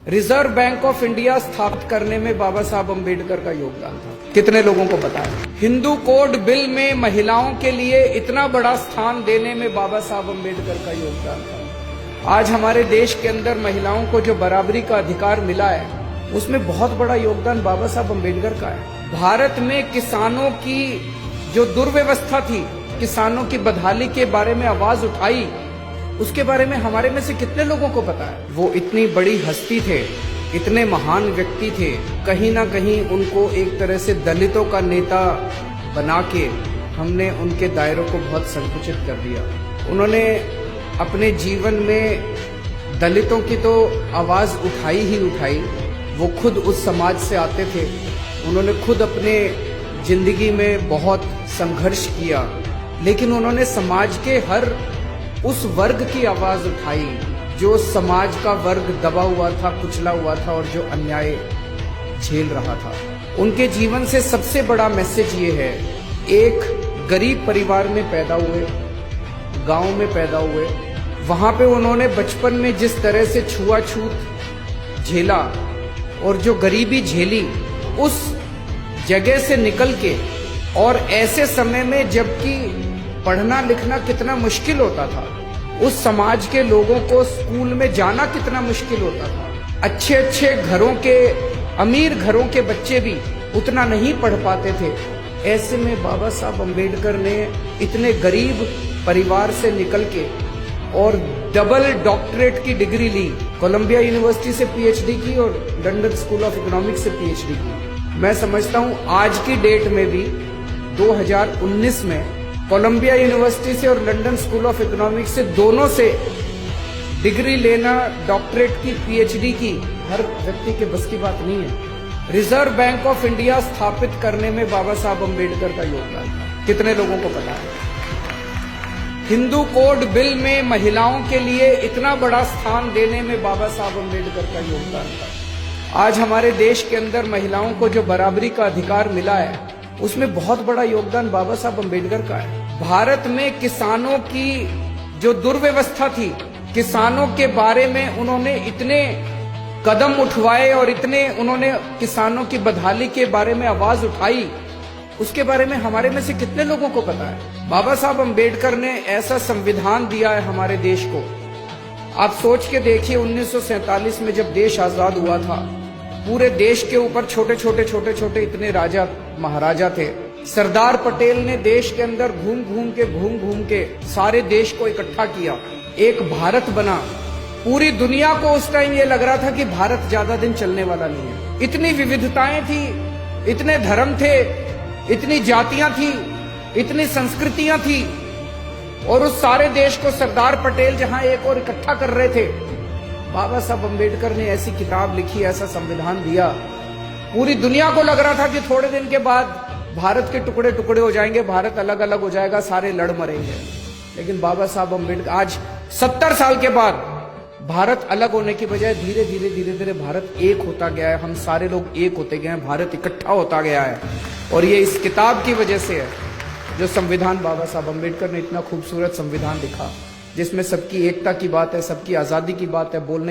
Reserve bank of India स्थापित करने में बाबा साहब अम्बेडकर का योगदान था। कितने लोगों को पता है? हिंदू कोड बिल में महिलाओं के लिए इतना बड़ा स्थान देने में बाबा साहब अम्बेडकर का योगदान था। आज हमारे देश के अंदर महिलाओं को जो बराबरी का अधिकार मिला है, उसमें बहुत बड़ा योगदान बाबा साहब अम्बेडकर का है। भारत में किसानों की जो दुर्व्यवस्था थी, किसानों की बदहाली के बारे में आवाज उठाई, उसके बारे में हमारे में से कितने लोगों को पता है? वो इतनी बड़ी हस्ती थे, इतने महान व्यक्ति थे, कहीं ना कहीं उनको एक तरह से दलितों का नेता बना के हमने उनके दायरों को बहुत संकुचित कर दिया। उन्होंने अपने जीवन में दलितों की तो आवाज उठाई ही उठाई। वो खुद उस समाज से आते थे, उन्होंने खुद अपने जिंदगी में बहुत संघर्ष किया, लेकिन उन्होंने समाज के हर उस वर्ग की आवाज उठाई जो समाज का वर्ग दबा हुआ था, कुचला हुआ था और जो अन्याय झेल रहा था। उनके जीवन से सबसे बड़ा मैसेज ये है, एक गरीब परिवार में पैदा हुए, गांव में पैदा हुए, वहां पे उन्होंने बचपन में जिस तरह से छुआछूत झेला और जो गरीबी झेली, उस जगह से निकल के, और ऐसे समय में जबकि पढ़ना लिखना कितना मुश्किल होता था, उस समाज के लोगों को स्कूल में जाना कितना मुश्किल होता था। अच्छे अच्छे घरों के, अमीर घरों के बच्चे भी उतना नहीं पढ़ पाते थे। ऐसे में बाबा साहब अम्बेडकर ने इतने गरीब परिवार से निकल के और डबल डॉक्टरेट की डिग्री ली, कोलंबिया यूनिवर्सिटी से पीएचडी की और लंदन स्कूल ऑफ इकोनॉमिक्स से पीएचडी की। मैं समझता हूं आज की डेट में भी 2019 में कोलंबिया यूनिवर्सिटी से और लंदन स्कूल ऑफ इकोनॉमिक्स से, दोनों से डिग्री लेना, डॉक्टरेट की, पीएचडी की, हर व्यक्ति के बस की बात नहीं है। रिजर्व बैंक ऑफ इंडिया स्थापित करने में बाबा साहब अम्बेडकर का योगदान था। कितने लोगों को पता है? हिंदू कोड बिल में महिलाओं के लिए इतना बड़ा स्थान देने में बाबा साहब अम्बेडकर का योगदान था। आज हमारे देश के अंदर महिलाओं को जो बराबरी का अधिकार मिला है, उसमें बहुत बड़ा योगदान बाबा साहब अम्बेडकर का है। भारत में किसानों की जो दुर्व्यवस्था थी, किसानों के बारे में उन्होंने इतने कदम उठवाए और इतने उन्होंने किसानों की बदहाली के बारे में आवाज उठाई, उसके बारे में हमारे में से कितने लोगों को पता है? बाबा साहब अम्बेडकर ने ऐसा संविधान दिया है हमारे देश को। आप सोच के देखिए, 1947 में जब देश आजाद हुआ था, पूरे देश के ऊपर छोटे छोटे इतने राजा महाराजा थे। सरदार पटेल ने देश के अंदर घूम घूम के सारे देश को इकट्ठा किया, एक भारत बना। पूरी दुनिया को उस टाइम ये लग रहा था कि भारत ज्यादा दिन चलने वाला नहीं है। इतनी विविधताएं थी, इतने धर्म थे, इतनी जातियां थी, इतनी संस्कृतियां थी, और उस सारे देश को सरदार पटेल जहां एक और इकट्ठा कर रहे थे, बाबा साहब अम्बेडकर ने ऐसी किताब लिखी, ऐसा संविधान दिया। पूरी दुनिया को लग रहा था कि थोड़े दिन के बाद भारत के टुकड़े टुकड़े हो जाएंगे, भारत अलग अलग हो जाएगा, सारे लड़ मरेंगे। लेकिन बाबा साहब अम्बेडकर, आज 70 साल के बाद भारत अलग होने की बजाय धीरे धीरे भारत एक होता गया है। हम सारे लोग एक होते गए हैं, भारत इकट्ठा होता गया है। और ये इस किताब की वजह से है, जो संविधान बाबा साहब अम्बेडकर ने इतना खूबसूरत संविधान लिखा, जिसमें सबकी एकता की बात है, सबकी आजादी की बात है, बोलने की